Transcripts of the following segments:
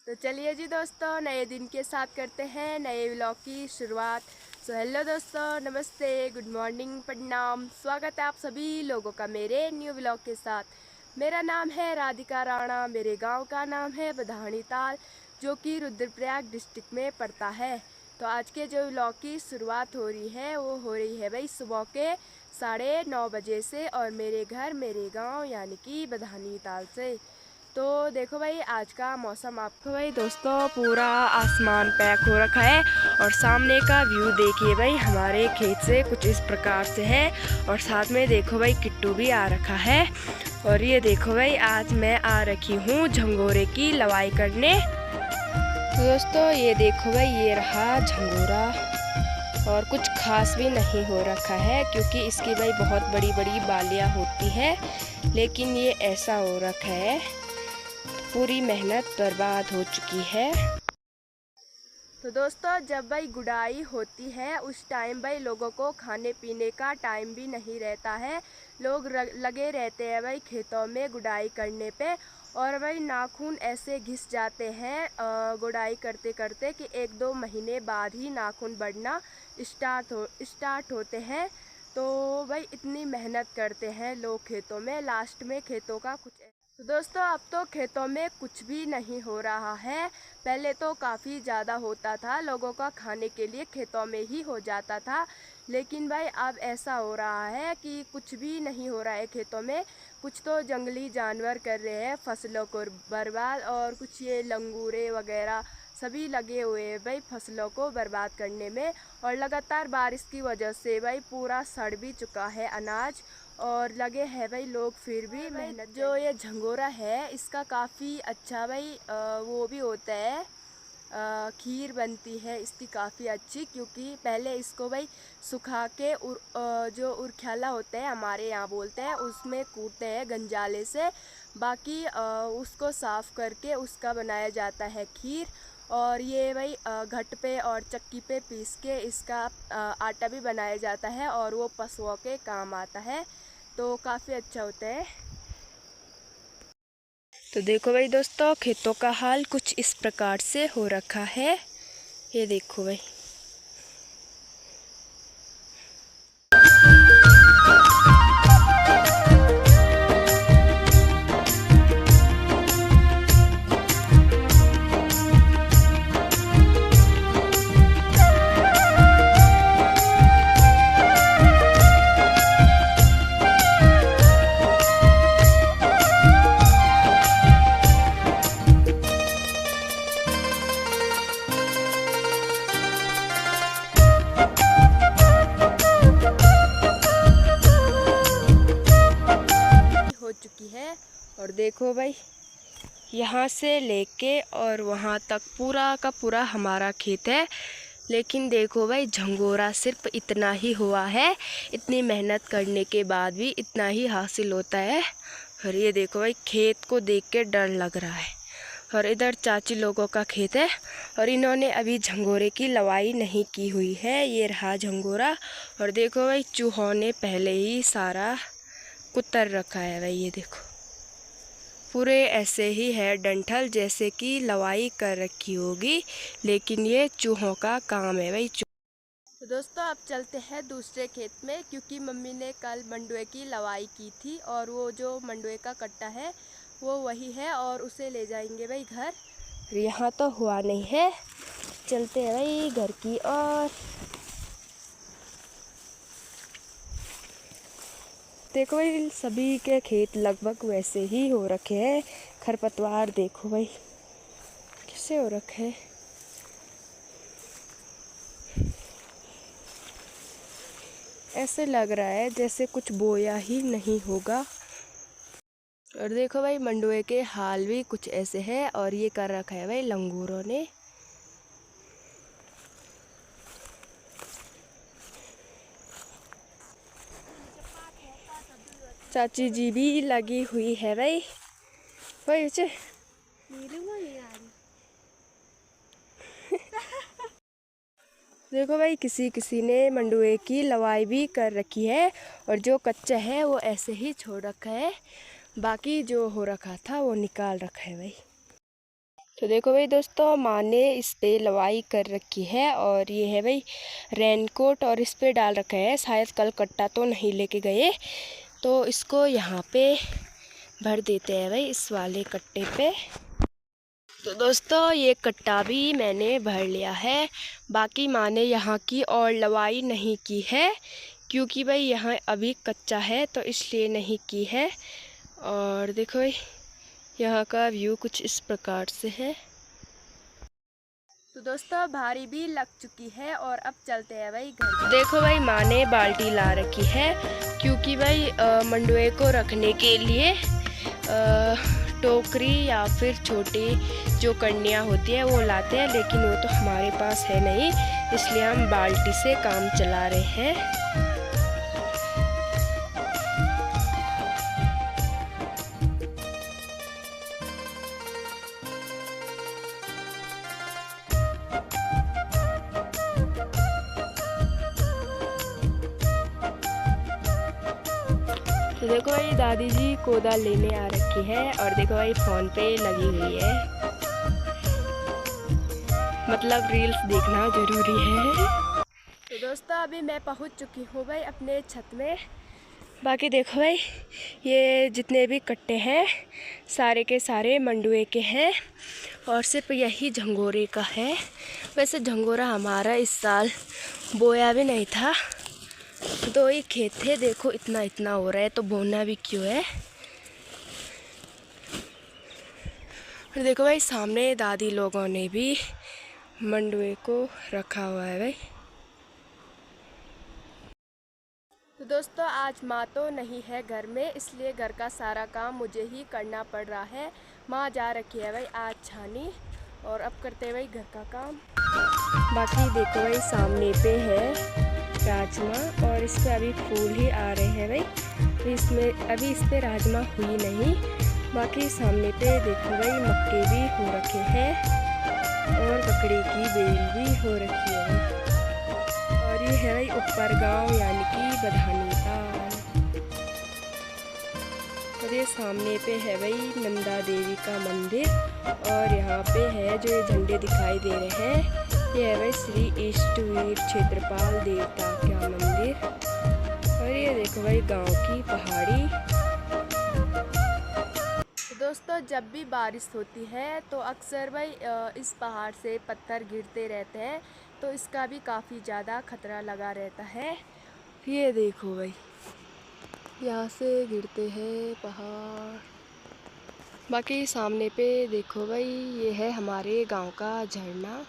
तो चलिए जी दोस्तों, नए दिन के साथ करते हैं नए व्लॉग की शुरुआत। सो हेलो दोस्तों, नमस्ते, गुड मॉर्निंग, प्रणाम। स्वागत है आप सभी लोगों का मेरे न्यू व्लॉग के साथ। मेरा नाम है राधिका राणा। मेरे गांव का नाम है बधानी ताल, जो कि रुद्रप्रयाग डिस्ट्रिक्ट में पड़ता है। तो आज के जो व्लॉग की शुरुआत हो रही है वो हो रही है भाई सुबह के 9:30 बजे से, और मेरे घर मेरे गाँव यानी कि बधानी ताल से। तो देखो भाई, आज का मौसम आपको भाई दोस्तों पूरा आसमान पैक हो रखा है, और सामने का व्यू देखिए भाई हमारे खेत से कुछ इस प्रकार से है। और साथ में देखो भाई किट्टू भी आ रखा है। और ये देखो भाई, आज मैं आ रखी हूँ झंगोरे की लवाई करने। तो दोस्तों ये देखो भाई, ये रहा झंगोरा, और कुछ खास भी नहीं हो रखा है क्योंकि इसकी भाई बहुत बड़ी बड़ी बालियाँ होती है, लेकिन ये ऐसा हो रखा है, पूरी मेहनत बर्बाद हो चुकी है। तो दोस्तों जब भाई गुड़ाई होती है उस टाइम भाई लोगों को खाने पीने का टाइम भी नहीं रहता है। लोग लगे रहते हैं भाई खेतों में गुड़ाई करने पे, और भाई नाखून ऐसे घिस जाते हैं गुड़ाई करते करते कि 1-2 महीने बाद ही नाखून बढ़ना स्टार्ट होते हैं। तो भाई इतनी मेहनत करते हैं लोग खेतों में, लास्ट में खेतों का कुछ। तो दोस्तों अब तो खेतों में कुछ भी नहीं हो रहा है। पहले तो काफ़ी ज़्यादा होता था, लोगों का खाने के लिए खेतों में ही हो जाता था, लेकिन भाई अब ऐसा हो रहा है कि कुछ भी नहीं हो रहा है खेतों में। कुछ तो जंगली जानवर कर रहे हैं फसलों को बर्बाद, और कुछ ये लंगूरे वगैरह सभी लगे हुए हैं भाई फसलों को बर्बाद करने में। और लगातार बारिश की वजह से भाई पूरा सड़ भी चुका है अनाज, और लगे हैं भाई लोग फिर भी मेहनत। जो ये झंगोरा है इसका काफ़ी अच्छा भाई वो भी होता है, खीर बनती है इसकी काफ़ी अच्छी, क्योंकि पहले इसको भाई सुखा के जो उरख्याला होता है हमारे यहाँ बोलते हैं, उसमें कूटते हैं गंजाले से। बाकी उसको साफ़ करके उसका बनाया जाता है खीर। और ये भाई घट पे और चक्की पे पीस के इसका आटा भी बनाया जाता है, और वो पशुओं के काम आता है, तो काफ़ी अच्छा होता है। तो देखो भाई दोस्तों, खेतों का हाल कुछ इस प्रकार से हो रखा है। ये देखो भाई, हो चुकी है। और देखो भाई, यहाँ से लेके और वहाँ तक पूरा का पूरा हमारा खेत है, लेकिन देखो भाई झंगोरा सिर्फ इतना ही हुआ है। इतनी मेहनत करने के बाद भी इतना ही हासिल होता है। और ये देखो भाई, खेत को देख के डर लग रहा है। और इधर चाची लोगों का खेत है, और इन्होंने अभी झंगोरे की लवाई नहीं की हुई है। ये रहा झंगोरा, और देखो भाई चूहों ने पहले ही सारा कुतर रखा है भाई। ये देखो पूरे ऐसे ही है डंठल, जैसे कि लवाई कर रखी होगी, लेकिन ये चूहों का काम है भाई। तो दोस्तों अब चलते हैं दूसरे खेत में, क्योंकि मम्मी ने कल मंडुए की लवाई की थी, और वो जो मंडुए का कट्टा है वो वही है, और उसे ले जाएंगे भाई घर। यहाँ तो हुआ नहीं है, चलते हैं भाई घर की। और देखो भाई, सभी के खेत लगभग वैसे ही हो रखे हैं। खरपतवार देखो भाई कैसे हो रखे हैं। ऐसे लग रहा है जैसे कुछ बोया ही नहीं होगा। और देखो भाई मंडुए के हाल भी कुछ ऐसे है, और ये कर रखा है भाई लंगूरों ने। चाची जी भी लगी हुई है भाई। भाई उचे देखो भाई, किसी किसी ने मंडुए की लवाई भी कर रखी है, और जो कच्चा है वो ऐसे ही छोड़ रखा है। बाकी जो हो रखा था वो निकाल रखा है भाई। तो देखो भाई दोस्तों, माँ ने इस पे लवाई कर रखी है और ये है भाई रेनकोट और इस पे डाल रखा है। शायद कल कट्टा तो नहीं लेके गए, तो इसको यहाँ पे भर देते हैं भाई, इस वाले कट्टे पे। तो दोस्तों ये कट्टा भी मैंने भर लिया है। बाकी माँ ने यहाँ की और लवाई नहीं की है, क्योंकि भाई यहाँ अभी कच्चा है तो इसलिए नहीं की है। और देखो भाई यहाँ का व्यू कुछ इस प्रकार से है। तो दोस्तों भारी भी लग चुकी है और अब चलते हैं भाई घर। देखो भाई माँ ने बाल्टी ला रखी है, क्योंकि भाई मंडुए को रखने के लिए टोकरी या फिर छोटी जो कन्नियाँ होती है वो लाते हैं, लेकिन वो तो हमारे पास है नहीं, इसलिए हम बाल्टी से काम चला रहे हैं। तो देखो भाई दादी जी कोदा लेने आ रखी है और देखो भाई फ़ोन पे लगी हुई है, मतलब रील्स देखना ज़रूरी है। तो दोस्तों अभी मैं पहुंच चुकी हूँ भाई अपने छत में। बाकी देखो भाई ये जितने भी कट्टे हैं सारे के सारे मंडुए के हैं और सिर्फ यही झंगोरे का है। वैसे झंगोरा हमारा इस साल बोया भी नहीं था, 2 ही खेत थे। देखो इतना इतना हो रहा है तो बोना भी क्यों है। और देखो भाई सामने दादी लोगों ने भी मंडुए को रखा हुआ है भाई। तो दोस्तों आज माँ तो नहीं है घर में, इसलिए घर का सारा काम मुझे ही करना पड़ रहा है। माँ जा रखी है भाई आज छानी और अब करते हैं भाई घर का काम। बाकी देखो भाई सामने पे है राजमा और इस पर अभी फूल ही आ रहे हैं भाई, इसमें अभी इस पर राजमा हुई नहीं। बाकी सामने पे देखो भाई मक्के भी हो रखे हैं और ककड़ी की बेल भी हो रखी है। और ये है भाई ऊपर गांव यानी कि बधानी ताल। और ये सामने पे है भाई नंदा देवी का मंदिर और यहाँ पे है जो ये झंडे दिखाई दे रहे हैं, ये है भाई श्री इष्टवीर क्षेत्रपाल देवता का मंदिर। और ये देखो भाई गांव की पहाड़ी। तो दोस्तों जब भी बारिश होती है तो अक्सर भाई इस पहाड़ से पत्थर गिरते रहते हैं, तो इसका भी काफ़ी ज़्यादा खतरा लगा रहता है। ये देखो भाई यहाँ से गिरते हैं पहाड़। बाकी सामने पे देखो भाई ये है हमारे गांव का झरना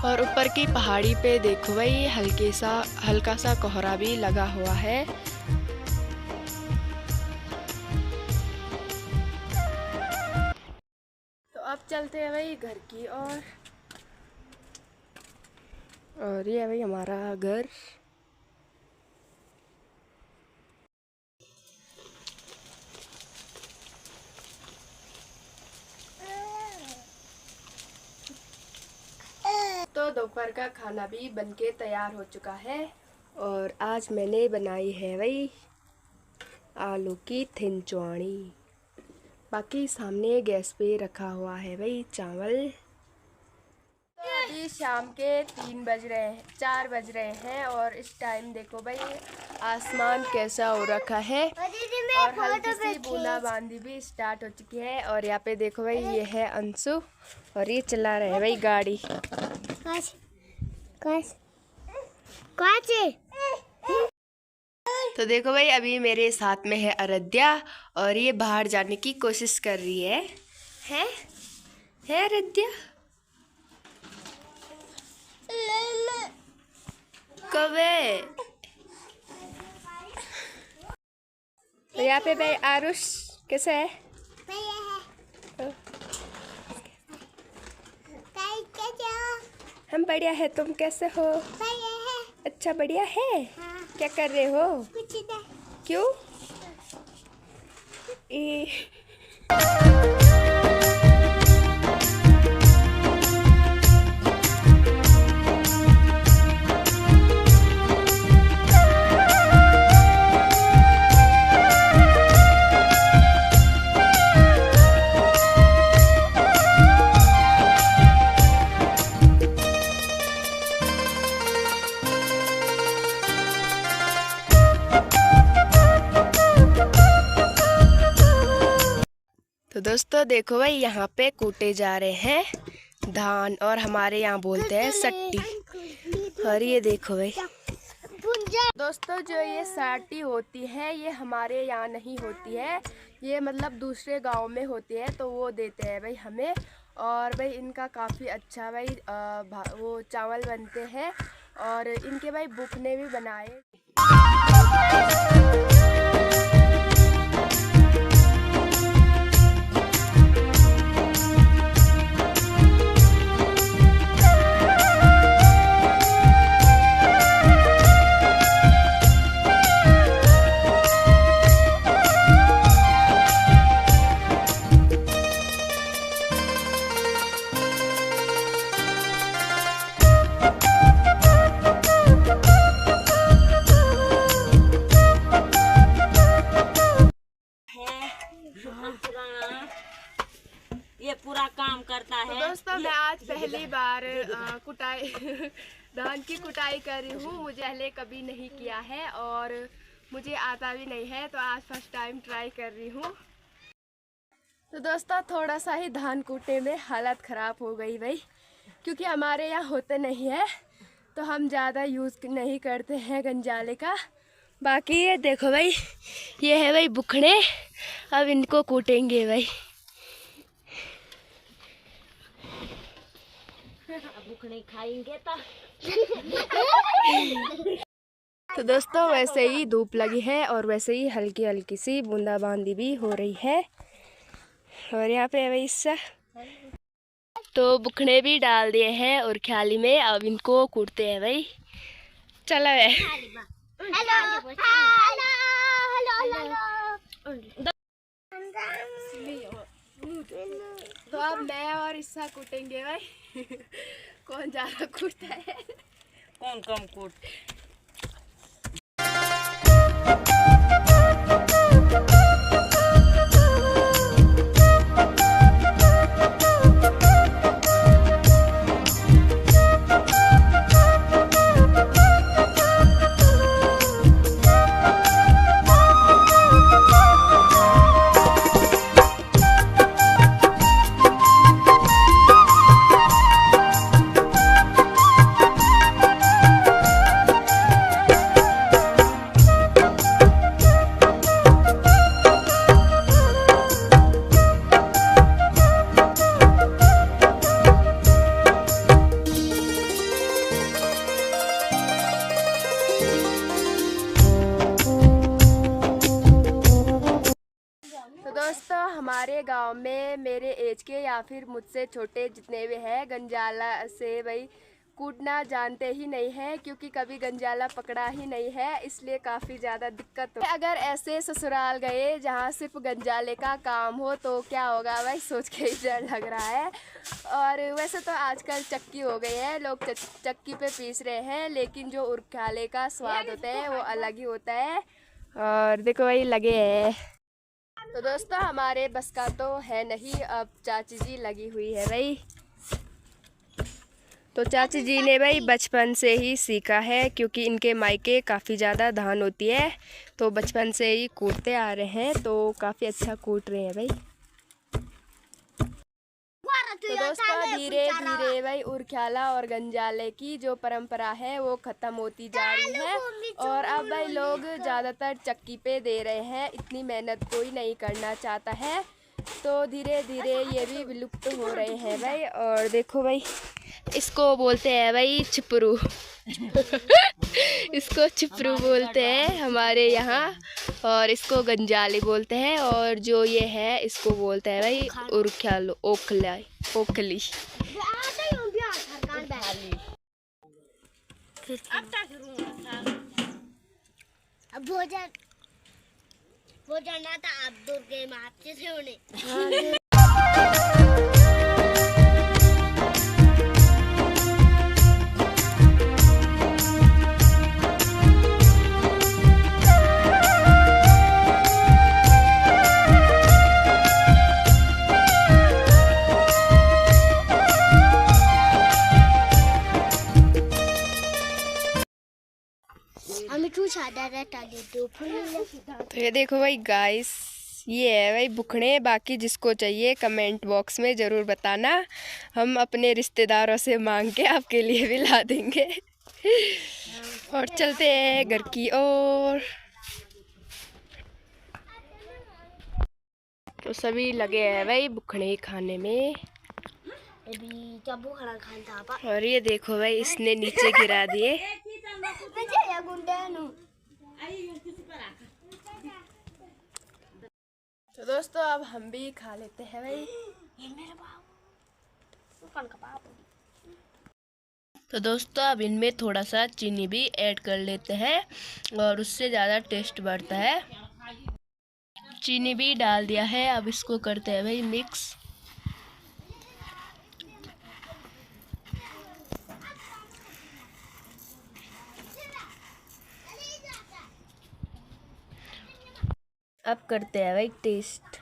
और ऊपर की पहाड़ी पे देखो भाई हल्का सा कोहरा भी लगा हुआ है। तो अब चलते हैं भाई घर की और ये है भाई हमारा घर। तो दोपहर का खाना भी बनके तैयार हो चुका है और आज मैंने बनाई है भाई आलू की थिनचुआणी। बाकी सामने गैस पे रखा हुआ है भाई चावल। तो अभी शाम के 4 बज रहे हैं और इस टाइम देखो भाई आसमान कैसा हो रखा है और हल्की सी बूंदाबांदी भी स्टार्ट हो चुकी है। और यहाँ पे देखो भाई ये है अंशु और ये चला रहे हैं भाई गाड़ी। तो देखो भाई अभी मेरे साथ में है आराध्या और ये बाहर जाने की कोशिश कर रही है आराध्या? कब है? तो यहाँ पे भाई आरुष कैसा है? हम बढ़िया है, तुम कैसे हो? अच्छा बढ़िया है। हाँ। क्या कर रहे हो? कुछ नहीं। क्यों? दोस्तों देखो भाई, यहाँ पे कूटे जा रहे हैं धान, और हमारे यहाँ बोलते हैं सट्टी। और ये देखो भाई दोस्तों, जो ये साटी होती है ये हमारे यहाँ नहीं होती है, ये मतलब दूसरे गांव में होती है, तो वो देते हैं भाई हमें। और भाई इनका काफ़ी अच्छा भाई वो चावल बनते हैं, और इनके भाई बुकने भी बनाए। ये पूरा काम करता है। तो दोस्तों मैं आज पहली बार कुटाई धान की कुटाई कर रही हूँ। मुझे पहले कभी नहीं किया है और मुझे आता भी नहीं है, तो आज फर्स्ट टाइम ट्राई कर रही हूँ। तो दोस्तों थोड़ा सा ही धान कूटे में हालत ख़राब हो गई भाई, क्योंकि हमारे यहाँ होते नहीं है, तो हम ज़्यादा यूज़ नहीं करते हैं गंजाले का। बाकी ये देखो भाई, ये है भाई बुखड़े, अब इनको कूटेंगे भाई। बुकने खाएंगे तो दोस्तों वैसे ही धूप लगी है और वैसे ही हल्की हल्की सी बूंदाबांदी भी हो रही है। और यहाँ पे भाई इससे तो बुखड़े भी डाल दिए हैं और ख्याली में, अब इनको कूटते हैं भाई। चलो है तो अब मैं और इससा कूटेंगे भाई। कौन ज्यादा कूटता है, कौन कम कूट। दोस्तों हमारे गांव में मेरे एज के या फिर मुझसे छोटे जितने भी हैं गंजाला से भाई कूटना जानते ही नहीं है, क्योंकि कभी गंजाला पकड़ा ही नहीं है, इसलिए काफ़ी ज़्यादा दिक्कत हो। अगर ऐसे ससुराल गए जहां सिर्फ गंजाले का काम हो तो क्या होगा भाई, सोच के ही डर लग रहा है। और वैसे तो आजकल चक्की हो गई है, लोग चक्की पे पीस रहे हैं, लेकिन जो उरख्याले का स्वाद होता है वो अलग ही होता है। और देखो भाई लगे हैं। तो दोस्तों हमारे बस का तो है नहीं, अब चाची जी लगी हुई है भाई। तो चाची जी ने भाई बचपन से ही सीखा है, क्योंकि इनके मायके काफ़ी ज़्यादा धान होती है, तो बचपन से ही कूटते आ रहे हैं, तो काफ़ी अच्छा कूट रहे हैं भाई। तो दोस्तों धीरे धीरे भाई उरख्याला और गंजाले की जो परंपरा है वो ख़त्म होती जा रही है, और अब भाई लोग ज़्यादातर चक्की पे दे रहे हैं, इतनी मेहनत कोई नहीं करना चाहता है, तो धीरे धीरे ये भी विलुप्त हो रहे हैं भाई। और देखो भाई इसको बोलते हैं भाई छिपरू। इसको छिपरू बोलते हैं हमारे यहाँ, और इसको गंजाले बोलते हैं, और जो ये है इसको बोलते हैं भाई उरख्यालो ओखली। भोजन ना था अब दूर के मार्च से होने। तो ये देखो भाई गाइस, ये है भाई बुखड़े। बाकी जिसको चाहिए कमेंट बॉक्स में ज़रूर बताना, हम अपने रिश्तेदारों से मांग के आपके लिए भी ला देंगे। और चलते हैं घर की ओर। तो सभी लगे हैं भाई बुखड़े खाने में। अभी चाबू खड़ा खान था और ये देखो भाई इसने नीचे गिरा दिए। तो दोस्तों अब हम भी खा लेते हैं भाई। तो दोस्तों अब इनमें थोड़ा सा चीनी भी ऐड कर लेते हैं और उससे ज़्यादा टेस्ट बढ़ता है। चीनी भी डाल दिया है, अब इसको करते हैं भाई मिक्स। अब करते हैं भाई टेस्ट।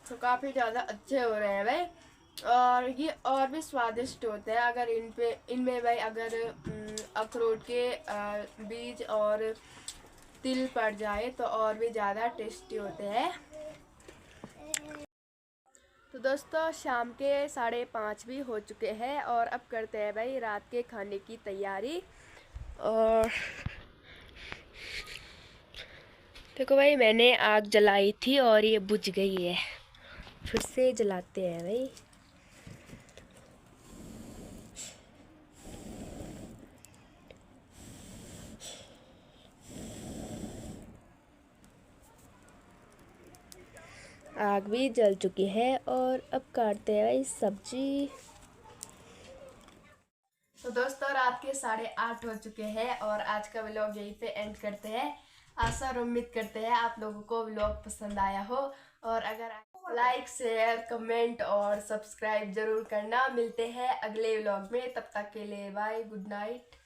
तो काफ़ी ज़्यादा अच्छे हो रहे हैं भाई, और ये और भी स्वादिष्ट होते हैं अगर इनमें भाई अगर अखरोट के बीज और तिल पड़ जाए तो और भी ज़्यादा टेस्टी होते हैं। तो दोस्तों शाम के 5:30 भी हो चुके हैं और अब करते हैं भाई रात के खाने की तैयारी। और देखो भाई मैंने आग जलाई थी और ये बुझ गई है, फिर से जलाते हैं भाई। आग भी जल चुकी है और अब काटते हैं भाई सब्जी। तो दोस्तों रात के 8:30 हो चुके हैं और आज का व्लॉग यहीं पे एंड करते हैं। आशा और उम्मीद करते हैं आप लोगों को व्लॉग पसंद आया हो, और अगर लाइक शेयर कमेंट और सब्सक्राइब जरूर करना। मिलते हैं अगले व्लॉग में, तब तक के लिए बाय, गुड नाइट।